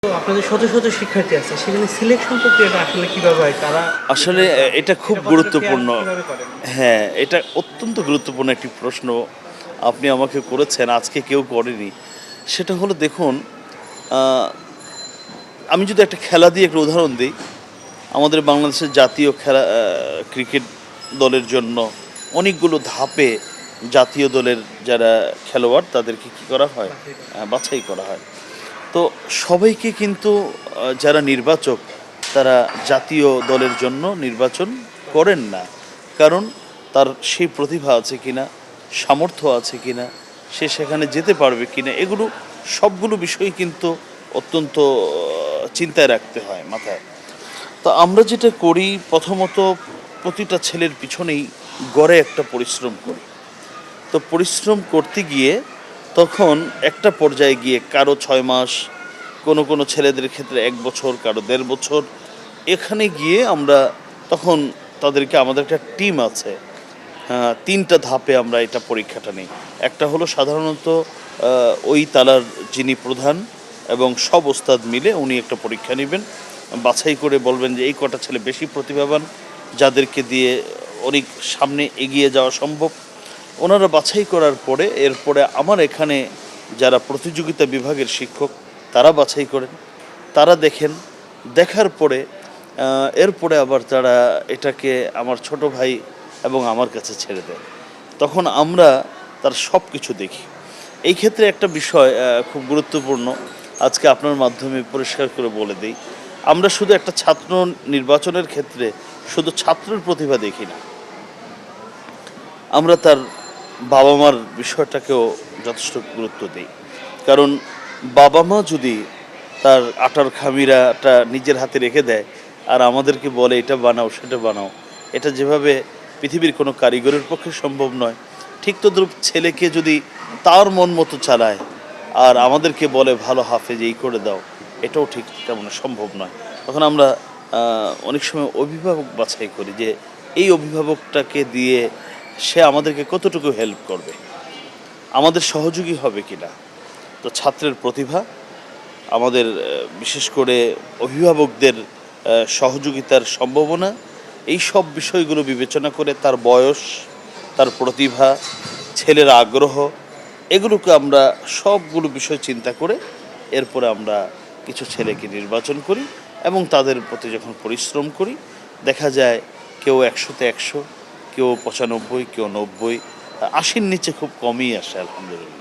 আপনাদের শত শত শিক্ষার্থী আছে, সেখানে সিলেকশন প্রক্রিয়াটা আসলে কিভাবে হয়? তারা আসলে এটা খুব এটা কতটা ফেয়ার গুরুত্বপূর্ণ। কিভাবে করেন? হ্যাঁ, এটা অত্যন্ত গুরুত্বপূর্ণ একটি প্রশ্ন আপনি আমাকে করেছেন, আজকে কেউ করেনি। সেটা হলো দেখুন, আ আমি যদি একটা খেলা দিয়ে একটা উদাহরণ দিই, আমাদের বাংলাদেশের জাতীয় খেলা ক্রিকেট দলের জন্য অনেকগুলো ধাপে জাতীয় দলের যারা খেলোয়াড় তাদেরকে কী করা হয়? বাছাই করা। বাছাই করা হয়। তো সবাইকে কিন্তু যারা নির্বাচক তারা জাতীয় দলের জন্য নির্বাচন করেন না। কারণ তার সেই প্রতিভা আছে কিনা, সামর্থ্য আছে কিনা, সে সেখানে যেতে পারবে কিনা, এগুলো সবগুলো বিষয় কিন্তু অত্যন্ত চিন্তায় রাখতে হয় মাথায়। তো আমরা যেটা করি প্রথমত প্রতিটা ছেলের পিছনেই গড়ে একটা পরিশ্রম করি। তো পরিশ্রম করতে গিয়ে তখন একটা পর্যায়ে গিয়ে কারো ৬ মাস, কোনো ছেলেদের ক্ষেত্রে ১ বছর, কারো ১.৫ বছর, এখানে গিয়ে আমরা তখন তাদেরকে, আমাদের একটা টিম আছে, ৩টা ধাপে আমরা এটা পরীক্ষাটা নিই। একটা হলো সাধারণত ওই তালার যিনি প্রধান এবং সব ওস্তাদ মিলে উনি একটা পরীক্ষা নেবেন, বাছাই করে বলবেন যে এই কটা ছেলে বেশি প্রতিভাবান, যাদেরকে দিয়ে অনেক সামনে এগিয়ে যাওয়া সম্ভব। ওনারা বাছাই করার পরে এরপরে আমার এখানে যারা প্রতিযোগিতা বিভাগের শিক্ষক তারা বাছাই করেন, তারা দেখেন, দেখার পরে এরপরে আবার তারা এটাকে আমার ছোট ভাই এবং আমার কাছে ছেড়ে দেয়। তখন আমরা তার সব কিছু দেখি। এই ক্ষেত্রে একটা বিষয় খুব গুরুত্বপূর্ণ, আজকে আপনার মাধ্যমে পরিষ্কার করে বলে দিই। আমরা শুধু একটা ছাত্র নির্বাচনের ক্ষেত্রে শুধু ছাত্রের প্রতিভা দেখি না, আমরা তার বাবা মার বিষয়টাকেও যথেষ্ট গুরুত্ব দিই। কারণ বাবা মা যদি তার আটার খামিরাটা নিজের হাতে রেখে দেয় আর আমাদেরকে বলে এটা বানাও সেটা বানাও, এটা যেভাবে পৃথিবীর কোনো কারিগরের পক্ষে সম্ভব নয়, ঠিক তদ্রূপ ছেলেকে যদি তার মন মতো চালায় আর আমাদেরকে বলে ভালো হাফেজ এই করে দাও, এটাও ঠিক তেমন সম্ভব নয়। তখন আমরা অনেক সময় অভিভাবক বাছাই করি যে এই অভিভাবকটাকে দিয়ে সে আমাদেরকে কতটুকু হেল্প করবে, আমাদের সহযোগী হবে কিনা। তো ছাত্রের প্রতিভা, আমাদের বিশেষ করে অভিভাবকদের সহযোগিতার সম্ভাবনা, এই সব বিষয়গুলো বিবেচনা করে তার বয়স, তার প্রতিভা, ছেলের আগ্রহ, এগুলোকে আমরা সবগুলো বিষয় চিন্তা করে এরপরে আমরা কিছু ছেলেকে নির্বাচন করি এবং তাদের প্রতি যখন পরিশ্রম করি দেখা যায় কেউ ১০০-তে ১০০, কেউ ৯৫, কেউ ৯০, ৮০-র নিচে খুব কমই আসে আলহামদুলিল্লাহ।